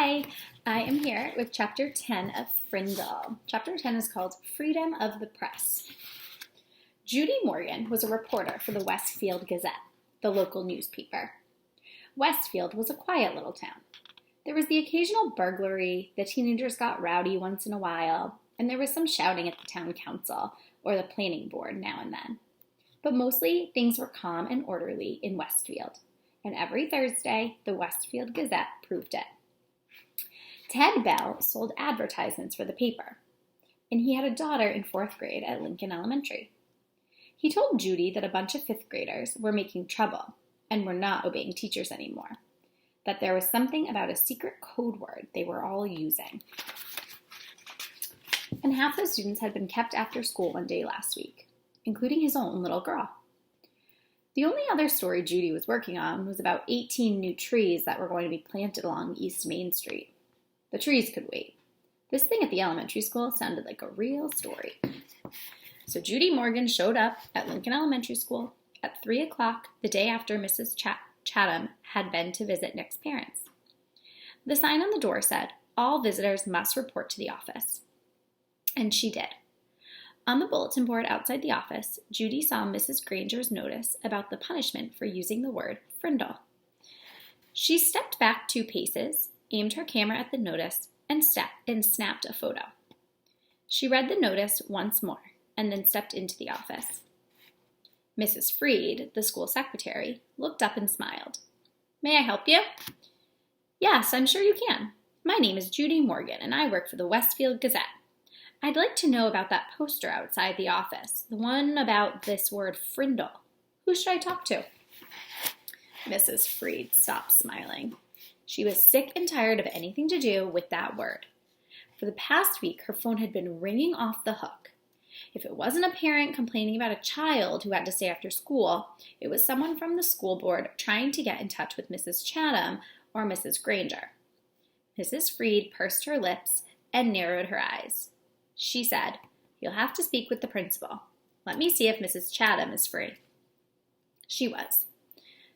Hi, I am here with Chapter 10 of Frindle. Chapter 10 is called Freedom of the Press. Judy Morgan was a reporter for the Westfield Gazette, the local newspaper. Westfield was a quiet little town. There was the occasional burglary, the teenagers got rowdy once in a while, and there was some shouting at the town council or the planning board now and then. But mostly things were calm and orderly in Westfield, and every Thursday the Westfield Gazette proved it. Ted Bell sold advertisements for the paper, and he had a daughter in 4th grade at Lincoln Elementary. He told Judy that a bunch of 5th graders were making trouble and were not obeying teachers anymore, that there was something about a secret code word they were all using. And half the students had been kept after school one day last week, including his own little girl. The only other story Judy was working on was about 18 new trees that were going to be planted along East Main Street. The trees could wait. This thing at the elementary school sounded like a real story. So Judy Morgan showed up at Lincoln Elementary School at 3 o'clock the day after Mrs. Chatham had been to visit Nick's parents. The sign on the door said, "All visitors must report to the office." And she did. On the bulletin board outside the office, Judy saw Mrs. Granger's notice about the punishment for using the word Frindle. She stepped back 2 paces, aimed her camera at the notice, and snapped a photo. She read the notice once more, and then stepped into the office. Mrs. Freed, the school secretary, looked up and smiled. "May I help you?" "Yes, I'm sure you can. My name is Judy Morgan, and I work for the Westfield Gazette. I'd like to know about that poster outside the office, the one about this word Frindle. Who should I talk to?" Mrs. Freed stopped smiling. She was sick and tired of anything to do with that word. For the past week, her phone had been ringing off the hook. If it wasn't a parent complaining about a child who had to stay after school, it was someone from the school board trying to get in touch with Mrs. Chatham or Mrs. Granger. Mrs. Freed pursed her lips and narrowed her eyes. She said, "You'll have to speak with the principal. Let me see if Mrs. Chatham is free." She was.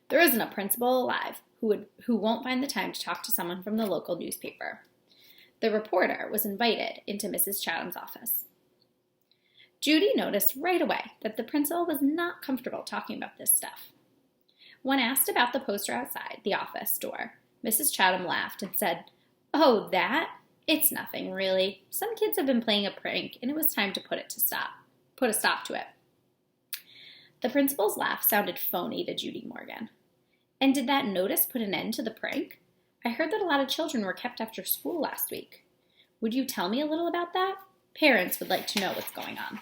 There isn't a principal alive who won't find the time to talk to someone from the local newspaper. The reporter was invited into Mrs. Chatham's office. Judy noticed right away that the principal was not comfortable talking about this stuff. When asked about the poster outside the office door, Mrs. Chatham laughed and said, "Oh, that? It's nothing, really. Some kids have been playing a prank, and it was time to put a stop to it." The principal's laugh sounded phony to Judy Morgan. "And did that notice put an end to the prank? I heard that a lot of children were kept after school last week. Would you tell me a little about that? Parents would like to know what's going on."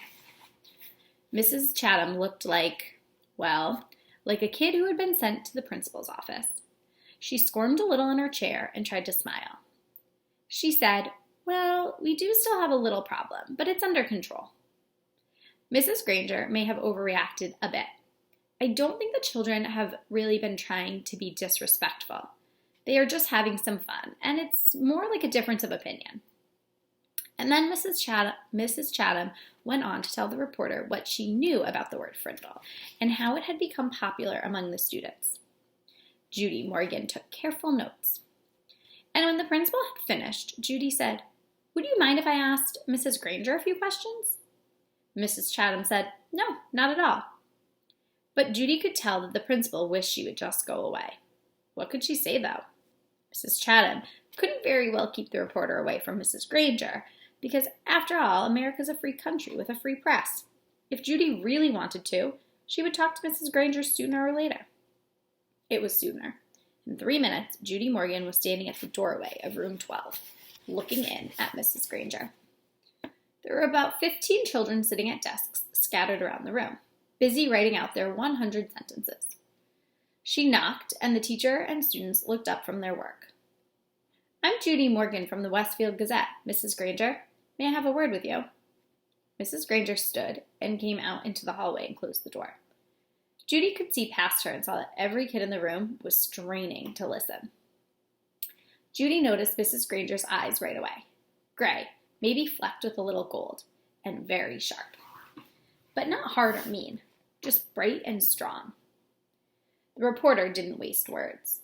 Mrs. Chatham looked like a kid who had been sent to the principal's office. She squirmed a little in her chair and tried to smile. She said, "Well, we do still have a little problem, but it's under control." Mrs. Granger may have overreacted a bit. "I don't think the children have really been trying to be disrespectful. They are just having some fun, and it's more like a difference of opinion." And then Mrs. Chatham went on to tell the reporter what she knew about the word Frindle and how it had become popular among the students. Judy Morgan took careful notes. And when the principal had finished, Judy said, "Would you mind if I asked Mrs. Granger a few questions?" Mrs. Chatham said, "No, not at all." But Judy could tell that the principal wished she would just go away. What could she say, though? Mrs. Chatham couldn't very well keep the reporter away from Mrs. Granger, because, after all, America's a free country with a free press. If Judy really wanted to, she would talk to Mrs. Granger sooner or later. It was sooner. In 3 minutes, Judy Morgan was standing at the doorway of room 12, looking in at Mrs. Granger. There were about 15 children sitting at desks scattered around the room, busy writing out their 100 sentences. She knocked, and the teacher and students looked up from their work. "I'm Judy Morgan from the Westfield Gazette, Mrs. Granger. May I have a word with you?" Mrs. Granger stood and came out into the hallway and closed the door. Judy could see past her and saw that every kid in the room was straining to listen. Judy noticed Mrs. Granger's eyes right away. Gray, maybe flecked with a little gold, and very sharp. But not hard or mean, just bright and strong. The reporter didn't waste words.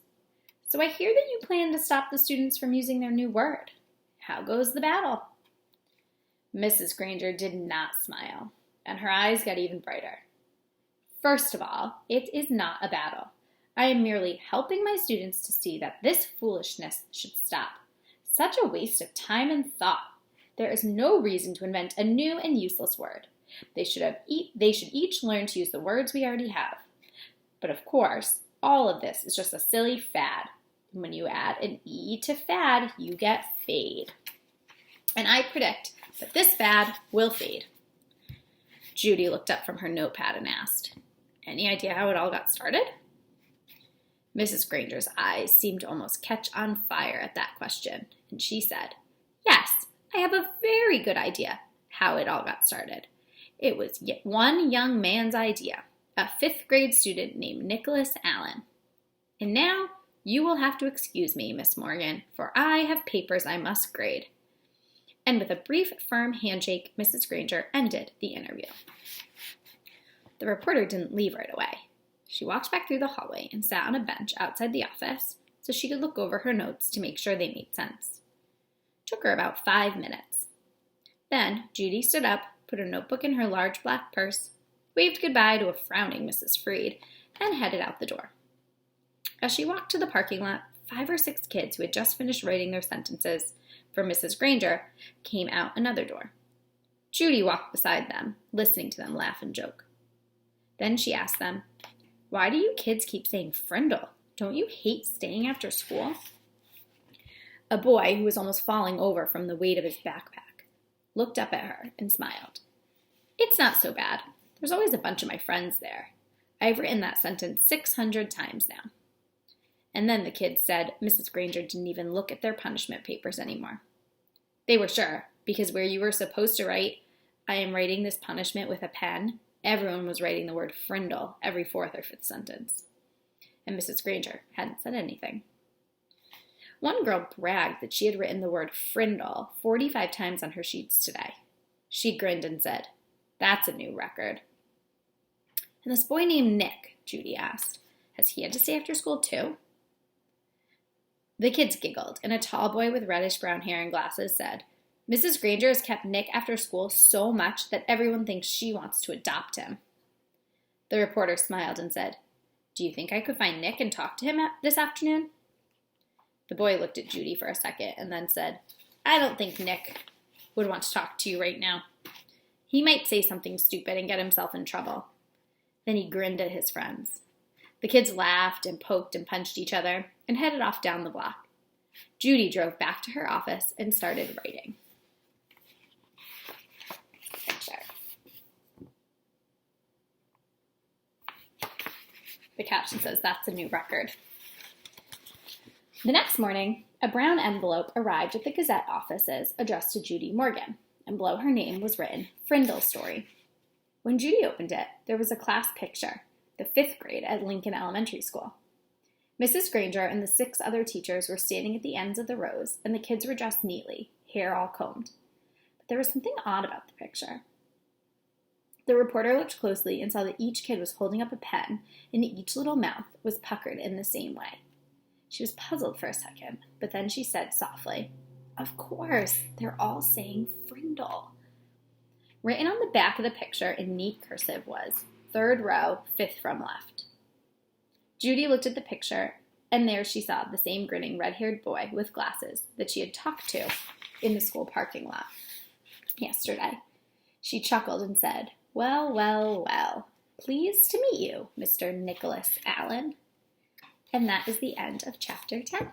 So I hear that you plan to stop the students from using their new word. How goes the battle? Mrs. Granger did not smile, and her eyes got even brighter. First of all, it is not a battle. I am merely helping my students to see that this foolishness should stop. Such a waste of time and thought. There is no reason to invent a new and useless word. They should each learn to use the words we already have. But of course, all of this is just a silly fad. When you add an E to fad, you get fade. And I predict that this fad will fade. Judy looked up from her notepad and asked, "Any idea how it all got started?" Mrs. Granger's eyes seemed to almost catch on fire at that question, and she said, "Yes, I have a very good idea how it all got started. It was yet one young man's idea, a 5th grade student named Nicholas Allen. And now you will have to excuse me, Miss Morgan, for I have papers I must grade." And with a brief, firm handshake, Mrs. Granger ended the interview. The reporter didn't leave right away. She walked back through the hallway and sat on a bench outside the office so she could look over her notes to make sure they made sense. It took her about 5 minutes. Then Judy stood up, put a notebook in her large black purse, waved goodbye to a frowning Mrs. Freed, and headed out the door. As she walked to the parking lot, 5 or 6 kids who had just finished writing their sentences for Mrs. Granger came out another door. Judy walked beside them, listening to them laugh and joke. Then she asked them, "Why do you kids keep saying Frindle? Don't you hate staying after school?" A boy, who was almost falling over from the weight of his backpack, looked up at her and smiled. "It's not so bad. There's always a bunch of my friends there. I've written that sentence 600 times now." And then the kids said Mrs. Granger didn't even look at their punishment papers anymore. They were sure, because where you were supposed to write, "I am writing this punishment with a pen," everyone was writing the word Frindle every 4th or 5th sentence. And Mrs. Granger hadn't said anything. One girl bragged that she had written the word Frindle 45 times on her sheets today. She grinned and said, "That's a new record." "And this boy named Nick," Judy asked, "has he had to stay after school too?" The kids giggled, and a tall boy with reddish-brown hair and glasses said, "Mrs. Granger has kept Nick after school so much that everyone thinks she wants to adopt him." The reporter smiled and said, "Do you think I could find Nick and talk to him this afternoon?" The boy looked at Judy for a second and then said, "I don't think Nick would want to talk to you right now. He might say something stupid and get himself in trouble." Then he grinned at his friends. The kids laughed and poked and punched each other and headed off down the block. Judy drove back to her office and started writing. The caption says, "That's a new record." The next morning, a brown envelope arrived at the Gazette offices addressed to Judy Morgan, and below her name was written, "Frindle Story." When Judy opened it, there was a class picture, the 5th grade at Lincoln Elementary School. Mrs. Granger and the 6 other teachers were standing at the ends of the rows, and the kids were dressed neatly, hair all combed. But there was something odd about the picture. The reporter looked closely and saw that each kid was holding up a pen, and each little mouth was puckered in the same way. She was puzzled for a second, but then she said softly, "Of course, they're all saying Frindle." Written on the back of the picture in neat cursive was, "3rd row, 5th from left." Judy looked at the picture, and there she saw the same grinning red-haired boy with glasses that she had talked to in the school parking lot yesterday. She chuckled and said, "Well, well, well. Pleased to meet you, Mr. Nicholas Allen." And that is the end of Chapter 10.